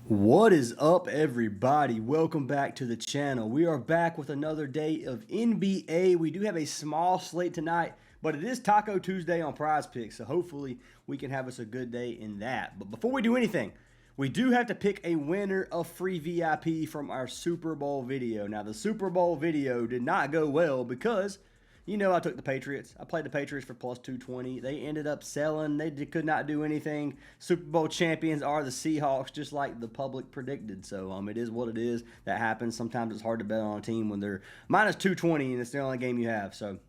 What is up, everybody? Welcome back to the channel. We are back with another day of NBA. We do have a small slate tonight, but it is Taco Tuesday on Prizepicks, so hopefully we can have us a good day in that. But before we do anything, we do have to pick a winner of free VIP from our Super Bowl video. Now, the Super Bowl video did not go well because I took the Patriots. I played the Patriots for plus 220. They ended up selling. They could not do anything. Super Bowl champions are the Seahawks, just like the public predicted. So it is what it is. That happens. Sometimes it's hard to bet on a team when they're minus 220 and it's the only game you have. So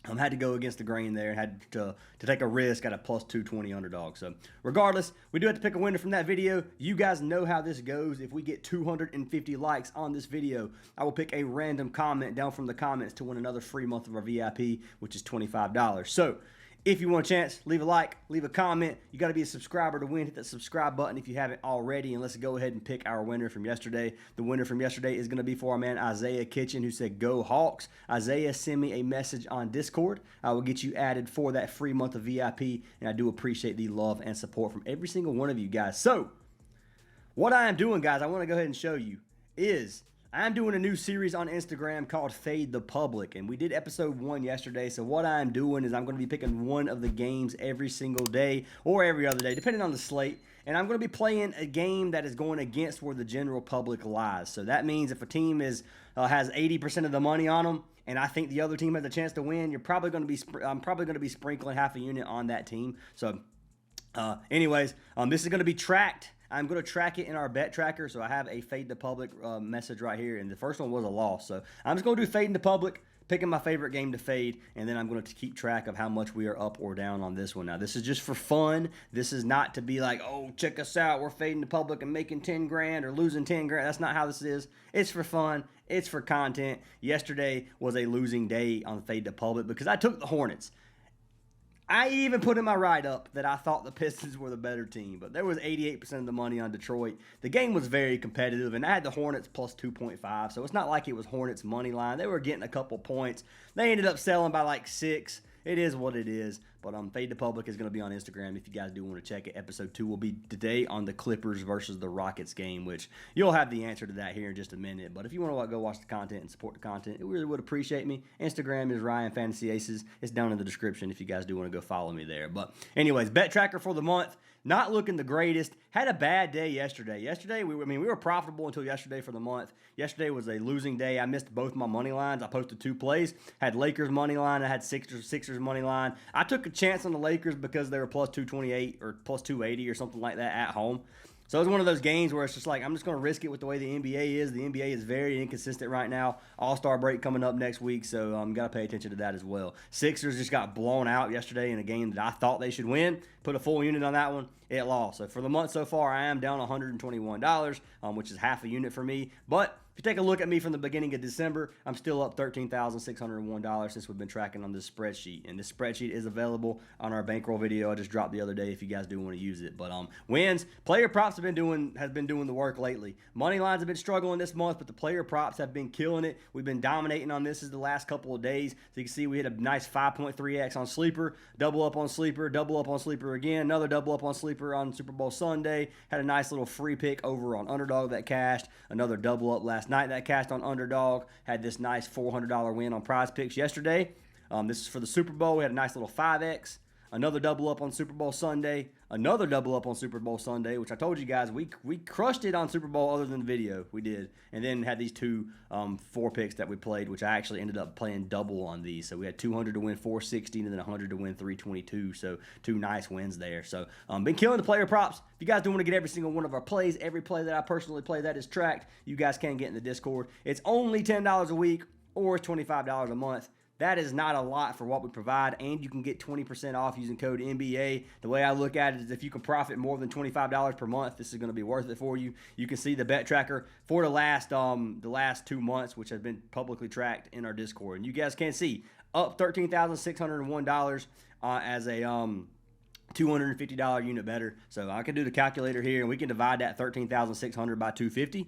I had to go against the grain there and had to take a risk at a plus 220 underdog. So regardless, we do have to pick a winner from that video. You guys know how this goes. If we get 250 likes on this video, I will pick a random comment down from the comments to win another free month of our VIP, which is $25. So if you want a chance, leave a like, leave a comment. You got to be a subscriber to win. Hit that subscribe button if you haven't already. And let's go ahead and pick our winner from yesterday. The winner from yesterday is going to be for our man Isaiah Kitchen, who said, "Go Hawks." Isaiah, send me a message on Discord. I will get you added for that free month of VIP. And I do appreciate the love and support from every single one of you guys. So what I am doing, guys, I want to go ahead and show you is I'm doing a new series on Instagram called Fade the Public, and we did episode 1 yesterday. So what I'm doing is I'm going to be picking one of the games every single day or every other day, depending on the slate, and I'm going to be playing a game that is going against where the general public lies. So that means if a team has 80% of the money on them, and I think the other team has a chance to win, I'm probably going to be sprinkling half a unit on that team. So anyways, this is going to be tracked. I'm going to track it in our bet tracker, so I have a Fade the Public message right here, and the first one was a loss. So I'm just going to do Fade in the Public, picking my favorite game to fade, and then I'm going to keep track of how much we are up or down on this one. Now, this is just for fun. This is not to be like, oh, check us out, we're fading the public and making 10 grand or losing 10 grand. That's not how this is. It's for fun. It's for content. Yesterday was a losing day on Fade the Public because I took the Hornets. I even put in my write-up that I thought the Pistons were the better team, but there was 88% of the money on Detroit. The game was very competitive, and I had the Hornets plus 2.5, so it's not like it was Hornets' money line. They were getting a couple points. They ended up selling by like 6. It is what it is, but Fade the Public is going to be on Instagram if you guys do want to check it. Episode 2 will be today on the Clippers versus the Rockets game, which you'll have the answer to that here in just a minute. But if you want to go watch the content and support the content, it really would appreciate me. Instagram is Ryan Fantasy Aces. It's down in the description if you guys do want to go follow me there. But anyways, bet tracker for the month. Not looking the greatest. Had a bad day yesterday. Yesterday, we were profitable until yesterday for the month. Yesterday was a losing day. I missed both my money lines. I posted 2 plays. Had Lakers money line. I had Sixers money line. I took a chance on the Lakers because they were plus 228 or plus 280 or something like that at home. So it was one of those games where it's just like, I'm just going to risk it with the way the NBA is. The NBA is very inconsistent right now. All-Star break coming up next week, so got to pay attention to that as well. Sixers just got blown out yesterday in a game that I thought they should win. Put a full unit on that one. It lost. So for the month so far, I am down $121, which is half a unit for me. But if you take a look at me from the beginning of December, I'm still up $13,601 since we've been tracking on this spreadsheet. And this spreadsheet is available on our bankroll video I just dropped the other day if you guys do want to use it. But wins, player props has been doing the work lately. Money lines have been struggling this month, but the player props have been killing it. We've been dominating on this the last couple of days. So you can see we hit a nice 5.3x on Sleeper, double up on Sleeper again, another double up on Sleeper on Super Bowl Sunday. Had a nice little free pick over on Underdog that cashed, another double up last night that cashed on Underdog. Had this nice $400 win on Prizepicks yesterday. This is for the Super Bowl. We had a nice little 5x. Another double up on Super Bowl Sunday. Another double up on Super Bowl Sunday, which I told you guys, we crushed it on Super Bowl other than the video. We did. And then had these 2 4 picks that we played, which I actually ended up playing double on these. So we had 200 to win 460 and then 100 to win 322. So 2 nice wins there. So been killing the player props. If you guys do want to get every single one of our plays, every play that I personally play that is tracked, you guys can get in the Discord. It's only $10 a week or $25 a month. That is not a lot for what we provide, and you can get 20% off using code NBA. The way I look at it is if you can profit more than $25 per month, this is going to be worth it for you. You can see the bet tracker for the last 2 months, which has been publicly tracked in our Discord. And you guys can see up $13,601 as a $250 unit better. So I can do the calculator here, and we can divide that 13,600 by 250.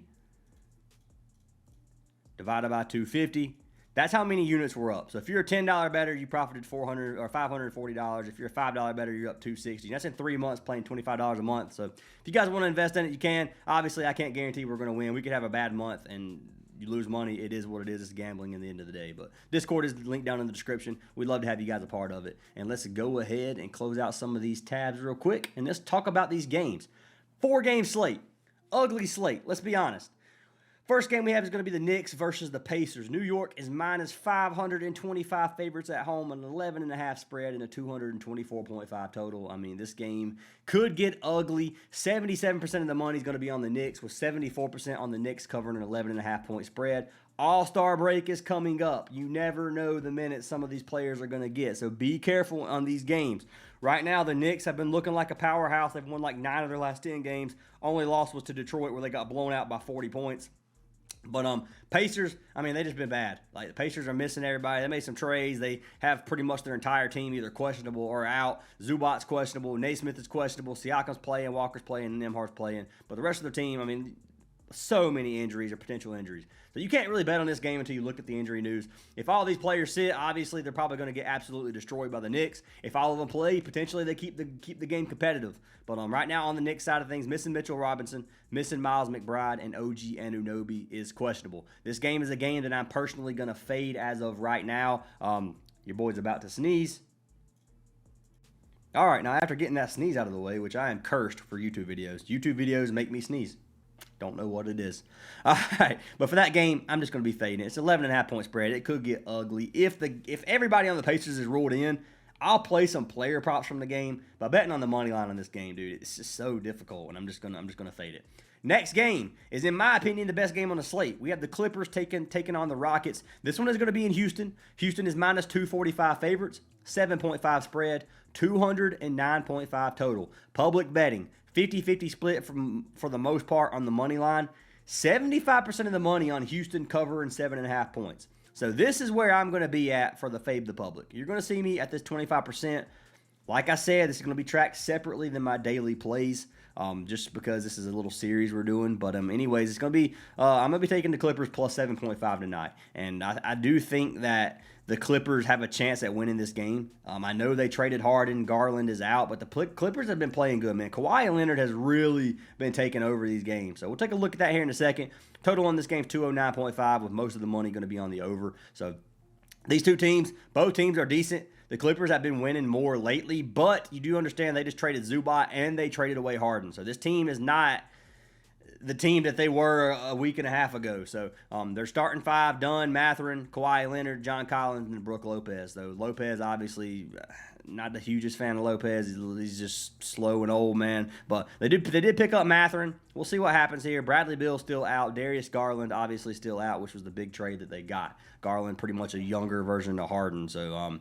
Divided by 250. That's how many units were up. So if you're a $10 better, you profited $400 or $540. If you're a $5 better, you're up $260. That's in 3 months playing $25 a month. So if you guys want to invest in it, you can. Obviously, I can't guarantee we're going to win. We could have a bad month and you lose money. It is what it is. It's gambling in the end of the day. But Discord is linked down in the description. We'd love to have you guys a part of it. And let's go ahead and close out some of these tabs real quick. And let's talk about these games. 4-game slate. Ugly slate. Let's be honest. First game we have is going to be the Knicks versus the Pacers. New York is minus 525 favorites at home, an 11.5 spread, and a 224.5 total. I mean, this game could get ugly. 77% of the money is going to be on the Knicks, with 74% on the Knicks covering an 11.5 point spread. All-Star break is coming up. You never know the minutes some of these players are going to get, so be careful on these games. Right now, the Knicks have been looking like a powerhouse. They've won like 9 of their last 10 games. Only loss was to Detroit, where they got blown out by 40 points. But Pacers, I mean, they just been bad. Like, the Pacers are missing everybody. They made some trades. They have pretty much their entire team either questionable or out. Zubac's questionable. Naismith is questionable. Siakam's playing. Walker's playing. And Nembhard's playing. But the rest of their team, I mean, so many injuries or potential injuries. So you can't really bet on this game until you look at the injury news. If all these players sit, obviously they're probably going to get absolutely destroyed by the Knicks. If all of them play, potentially they keep the game competitive. But right now on the Knicks side of things, missing Mitchell Robinson, missing Miles McBride, and OG Anunoby is questionable. This game is a game that I'm personally going to fade as of right now. Your boy's about to sneeze. All right, now after getting that sneeze out of the way, which I am cursed for YouTube videos make me sneeze. Don't know what it is. All right, but for that game, I'm just going to be fading it. It's 11.5 point spread. It could get ugly. If everybody on the Pacers is ruled in, I'll play some player props from the game. But betting on the money line on this game, dude, it's just so difficult, and I'm just gonna fade it. Next game is, in my opinion, the best game on the slate. We have the Clippers taking on the Rockets. This one is going to be in Houston. Houston is minus 245 favorites, 7.5 spread, 209.5 total. Public betting, 50-50 split for the most part on the money line. 75% of the money on Houston covering 7.5 points. So this is where I'm going to be at for the Fade the Public. You're going to see me at this 25%. Like I said, this is going to be tracked separately than my daily plays, just because this is a little series we're doing. But anyways, it's going to be I'm going to be taking the Clippers plus 7.5 tonight. And I do think that the Clippers have a chance at winning this game. I know they traded Harden. Garland is out, but the Clippers have been playing good, man. Kawhi Leonard has really been taking over these games. So we'll take a look at that here in a second. Total on this game is 209.5, with most of the money going to be on the over. So these two teams, both teams are decent. The Clippers have been winning more lately, but you do understand they just traded Zubac and they traded away Harden. So this team is not the team that they were a week and a half ago. So they're starting 5 done: Mathurin, Kawhi Leonard, John Collins, and Brook Lopez. Though Lopez, obviously, not the hugest fan of Lopez. He's just slow and old, man. But they did pick up Mathurin. We'll see what happens here. Bradley Beal still out. Darius Garland obviously still out, which was the big trade that they got. Garland pretty much a younger version of Harden. So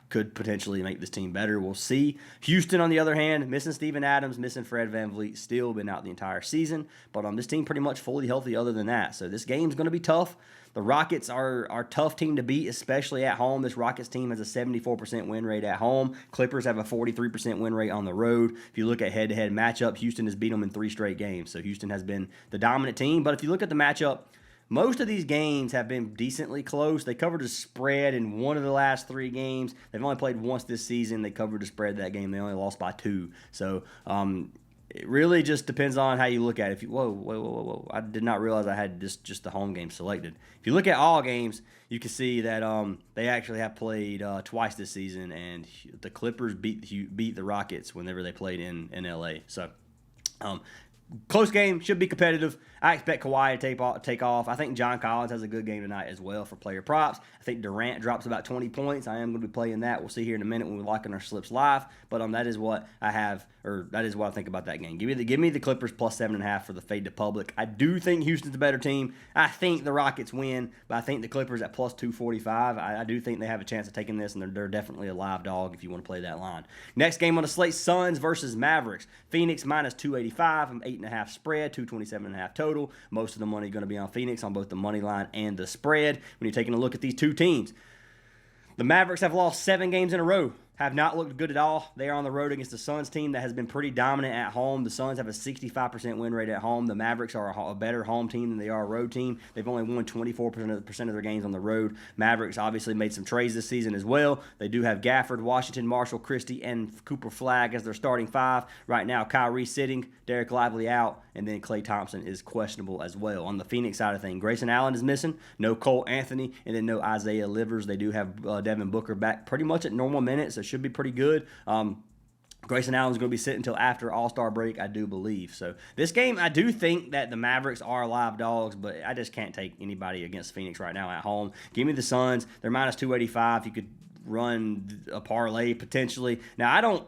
could potentially make this team better. We'll see. Houston, on the other hand, missing Steven Adams, missing Fred VanVleet, still been out the entire season. But this team pretty much fully healthy other than that. So this game's going to be tough. The Rockets are a tough team to beat, especially at home. This Rockets team has a 74% win rate at home. Clippers have a 43% win rate on the road. If you look at head-to-head matchup, Houston has beat them in 3 straight games. So Houston has been the dominant team. But if you look at the matchup, most of these games have been decently close. They covered a spread in 1 of the last 3 games. They've only played once this season. They covered a spread that game. They only lost by 2. So it really just depends on how you look at it. If you, whoa. I did not realize I had just the home game selected. If you look at all games, you can see that they actually have played twice this season, and the Clippers beat the Rockets whenever they played in L.A. So close game, should be competitive. I expect Kawhi to take off. I think John Collins has a good game tonight as well for player props. I think Durant drops about 20 points. I am going to be playing that. We'll see here in a minute when we lock in our slips live. But that is what I have, or that is what I think about that game. Give me the Clippers plus 7.5 for the Fade to Public. I do think Houston's a better team. I think the Rockets win, but I think the Clippers at plus 245. I do think they have a chance of taking this, and they're definitely a live dog if you want to play that line. Next game on the slate: Suns versus Mavericks. Phoenix minus 285. 8.5 spread, 227.5 total. Most of the money going to be on Phoenix on both the money line and the spread. When you're taking a look at these two teams, the Mavericks have lost 7 games in a row. have not looked good at all. They are on the road against the Suns team that has been pretty dominant at home. The Suns have a 65% win rate at home. The Mavericks are a better home team than they are a road team. They've only won 24% of their games on the road. Mavericks obviously made some trades this season as well. They do have Gafford, Washington, Marshall, Christie, and Cooper Flagg as their starting five. Right now, Kyrie sitting, Derek Lively out, and then Klay Thompson is questionable as well. On the Phoenix side of things, Grayson Allen is missing. No Cole Anthony, and then no Isaiah Livers. They do have Devin Booker back pretty much at normal minutes, so it should be pretty good. Grayson Allen's going to be sitting until after All-Star break, I do believe. So this game, I do think that the Mavericks are live dogs, but I just can't take anybody against Phoenix right now at home. Give me the Suns. They're minus 285. You could run a parlay potentially. Now,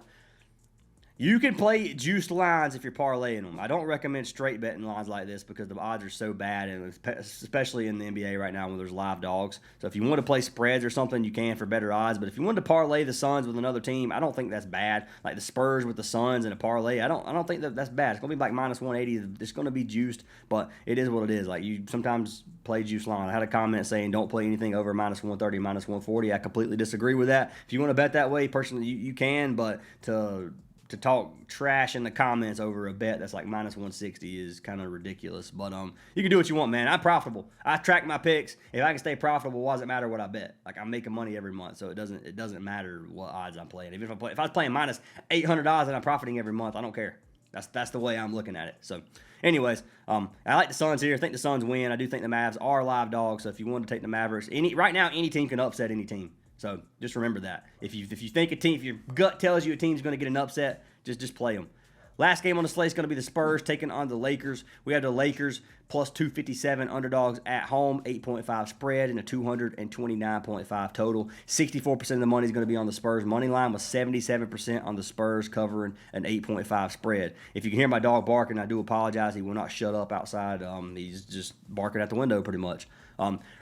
you can play juiced lines if you're parlaying them. I don't recommend straight betting lines like this because the odds are so bad, and especially in the NBA right now when there's live dogs. So if you want to play spreads or something, you can for better odds. But if you want to parlay the Suns with another team, I don't think that's bad. Like the Spurs with the Suns and a parlay, I don't think that's bad. It's gonna be like minus 180. It's gonna be juiced, but it is what it is. Like you sometimes play juice line. I had a comment saying don't play anything over minus 130, minus 140. I completely disagree with that. If you want to bet that way, personally, you can, but to talk trash in the comments over a bet that's like minus 160 is kind of ridiculous. But you can do what you want, man. I'm profitable. I track my picks. If I can stay profitable, why does it matter what I bet? Like I'm making money every month, so it doesn't matter what odds I'm playing. If I was playing minus $800 and I'm profiting every month, I don't care. That's the way I'm looking at it. So, anyways, I like the Suns here. I think the Suns win. I do think the Mavs are live dogs. So if you want to take the Mavericks, right now any team can upset any team. So just remember that. If you think if your gut tells you a team's going to get an upset, just play them. Last game on the slate is going to be the Spurs taking on the Lakers. We have the Lakers plus 257 underdogs at home, 8.5 spread, and a 229.5 total. 64% of the money is going to be on the Spurs. Money line was 77% on the Spurs covering an 8.5 spread. If you can hear my dog barking, I do apologize. He will not shut up outside. He's just barking at the window pretty much.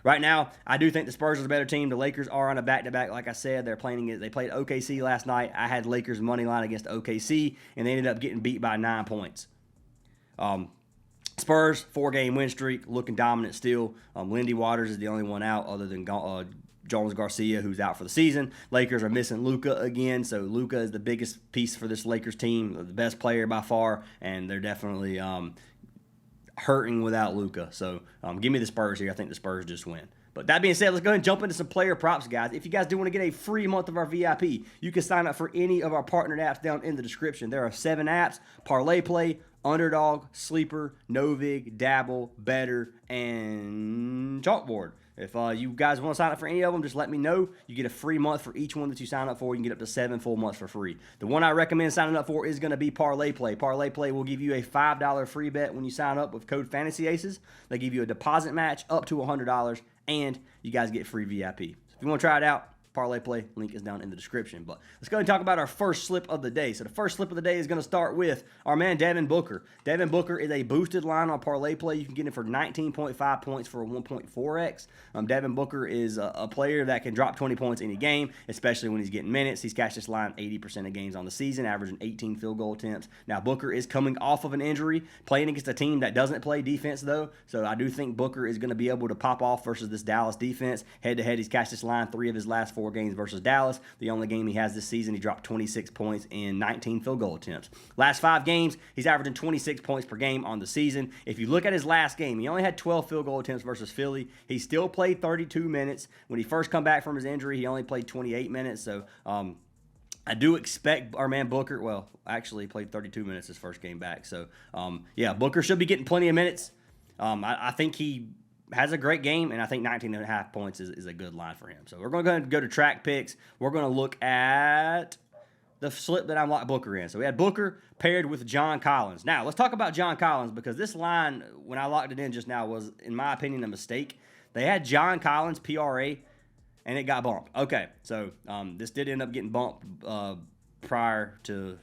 Right now, I do think the Spurs are the better team. The Lakers are on a back-to-back. Like I said, they played OKC last night. I had Lakers money line against OKC, and they ended up getting beat by 9 points. Spurs, 4-game win streak, looking dominant still. Lindy Waters is the only one out other than Jones Garcia, who's out for the season. Lakers are missing Luka again, so Luka is the biggest piece for this Lakers team, the best player by far, and they're definitely hurting without Luka. So give me the Spurs here. I think the Spurs just win. But that being said, let's go ahead and jump into some player props, guys. If you guys do want to get a free month of our VIP, you can sign up for any of our partnered apps down in the description. There are 7 apps: Parlay Play, Underdog, Sleeper, Novig, Dabble, Better, and Chalkboard. If you guys want to sign up for any of them, just let me know. You get a free month for each one that you sign up for. You can get up to 7 full months for free. The one I recommend signing up for is going to be Parlay Play. Parlay Play will give you a $5 free bet when you sign up with code Fantasy Aces. They give you a deposit match up to $100, and you guys get free VIP. So if you want to try it out, Parlay Play, link is down in the description. But let's go ahead and talk about our first slip of the day. So the first slip of the day is going to start with our man Devin Booker. Devin Booker is a boosted line on Parlay Play. You can get it for 19.5 points for a 1.4x. Devin Booker is a player that can drop 20 points any game, especially when he's getting minutes. He's cashed this line 80% of games on the season, averaging 18 field goal attempts. Now, Booker is coming off of an injury, playing against a team that doesn't play defense, though. So I do think Booker is going to be able to pop off versus this Dallas defense. Head-to-head, he's cashed this line 3 of his last 4 games versus Dallas. The only game he has this season, he dropped 26 points in 19 field goal attempts. Last 5 games, he's averaging 26 points per game on the season. If you look at his last game, he only had 12 field goal attempts versus Philly. He still played 32 minutes. When he first come back from his injury, he only played 28 minutes. So I do expect our man Booker, well, actually he played 32 minutes his first game back. So, yeah, Booker should be getting plenty of minutes. I think he has a great game, and I think 19.5 points is a good line for him. So we're going to go to track picks. We're going to look at the slip that I locked Booker in. So we had Booker paired with John Collins. Now, let's talk about John Collins, because this line, when I locked it in just now, was, in my opinion, a mistake. They had John Collins PRA, and it got bumped. Okay, so this did end up getting bumped prior to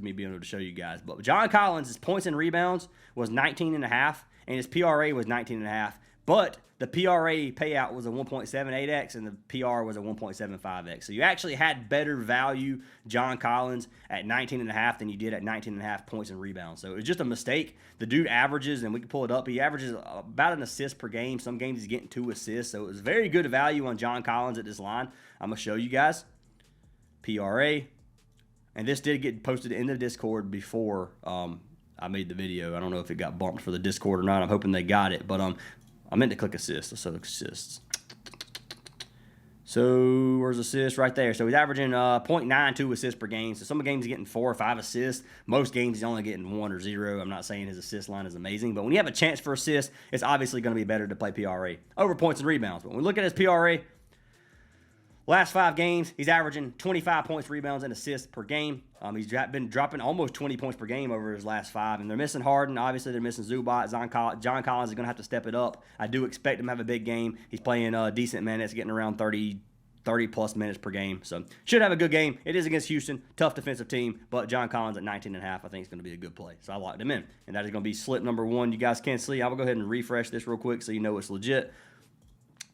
me being able to show you guys. But John Collins' his points and rebounds was 19.5, and his PRA was 19.5. But the PRA payout was a 1.78x, and the PR was a 1.75x. So you actually had better value John Collins at 19.5 than you did at 19.5 points and rebounds. So it was just a mistake. The dude averages, and we can pull it up, he averages about an assist per game. Some games he's getting 2 assists. So it was very good value on John Collins at this line. I'm going to show you guys. PRA. And this did get posted in the Discord before I made the video. I don't know if it got bumped for the Discord or not. I'm hoping they got it. But I meant to click assists. So assists. So where's assists? Right there. So he's averaging 0.92 assists per game. So some games he's getting 4 or 5 assists. Most games he's only getting 1 or 0. I'm not saying his assist line is amazing. But when you have a chance for assists, it's obviously going to be better to play PRA over points and rebounds. But when we look at his PRA, last 5 games, he's averaging 25 points, rebounds, and assists per game. He's been dropping almost 20 points per game over his last 5. And they're missing Harden. Obviously, they're missing Zubac. John Collins is going to have to step it up. I do expect him to have a big game. He's playing decent minutes, getting around 30-plus minutes per game. So should have a good game. It is against Houston. Tough defensive team. But John Collins at 19.5, I think is going to be a good play. So I locked him in. And that is going to be slip number 1. You guys can't see. I will go ahead and refresh this real quick so you know it's legit.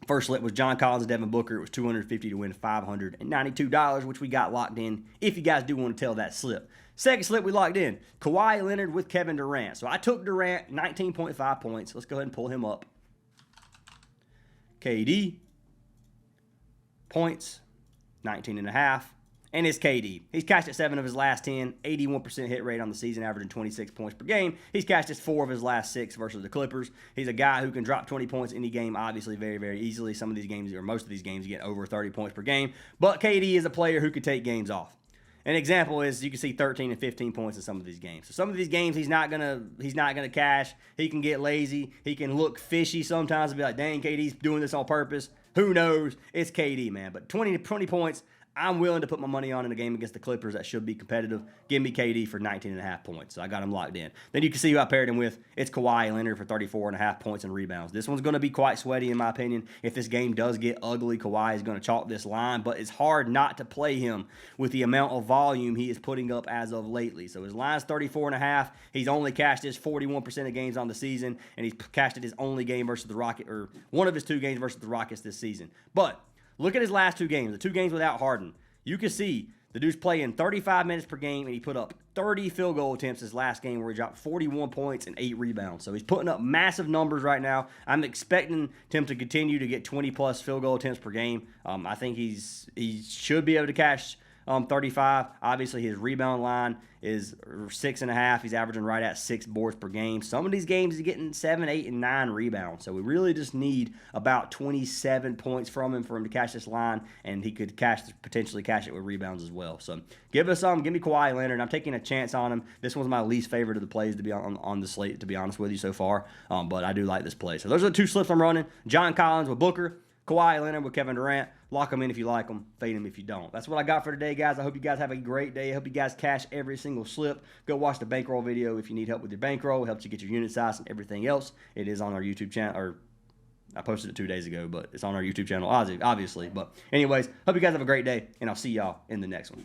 First slip was John Collins and Devin Booker. It was $250 to win $592, which we got locked in if you guys do want to tell that slip. Second slip we locked in, Kawhi Leonard with Kevin Durant. So I took Durant, 19.5 points. Let's go ahead and pull him up. KD, points, 19.5. And it's KD. He's cashed at 7 of his last 10, 81% hit rate on the season, averaging 26 points per game. He's cashed at 4 of his last 6 versus the Clippers. He's a guy who can drop 20 points any game, obviously, very, very easily. Some of these games, or most of these games, you get over 30 points per game. But KD is a player who could take games off. An example is you can see 13 and 15 points in some of these games. So some of these games he's not gonna cash. He can get lazy. He can look fishy sometimes and be like, dang, KD's doing this on purpose. Who knows? It's KD, man. But 20 points, I'm willing to put my money on in a game against the Clippers that should be competitive. Give me KD for 19.5 points. So I got him locked in. Then you can see who I paired him with. It's Kawhi Leonard for 34.5 points and rebounds. This one's going to be quite sweaty in my opinion. If this game does get ugly, Kawhi is going to chalk this line. But it's hard not to play him with the amount of volume he is putting up as of lately. So his line's 34.5. He's only cashed his 41% of games on the season. And he's cashed it his only game versus the Rockets, or one of his 2 games versus the Rockets this season. But look at his last 2 games, the 2 games without Harden. You can see the dude's playing 35 minutes per game, and he put up 30 field goal attempts his last game where he dropped 41 points and 8 rebounds. So he's putting up massive numbers right now. I'm expecting him to continue to get 20-plus field goal attempts per game. I think he should be able to cash 35. Obviously, his rebound line is 6.5. He's averaging right at 6 boards per game. Some of these games he's getting 7, 8, and 9 rebounds. So we really just need about 27 points from him for him to cash this line, and he could potentially cash it with rebounds as well. So give us some. Give me Kawhi Leonard. I'm taking a chance on him. This one's my least favorite of the plays to be on the slate, to be honest with you so far. But I do like this play. So those are the 2 slips I'm running. John Collins with Booker. Kawhi Leonard with Kevin Durant. Lock them in if you like them. Fade them if you don't. That's what I got for today, guys. I hope you guys have a great day. I hope you guys cash every single slip. Go watch the bankroll video if you need help with your bankroll. It helps you get your unit size and everything else. It is on our YouTube channel, or I posted it 2 days ago, but it's on our YouTube channel, obviously. But anyways, hope you guys have a great day, and I'll see y'all in the next one.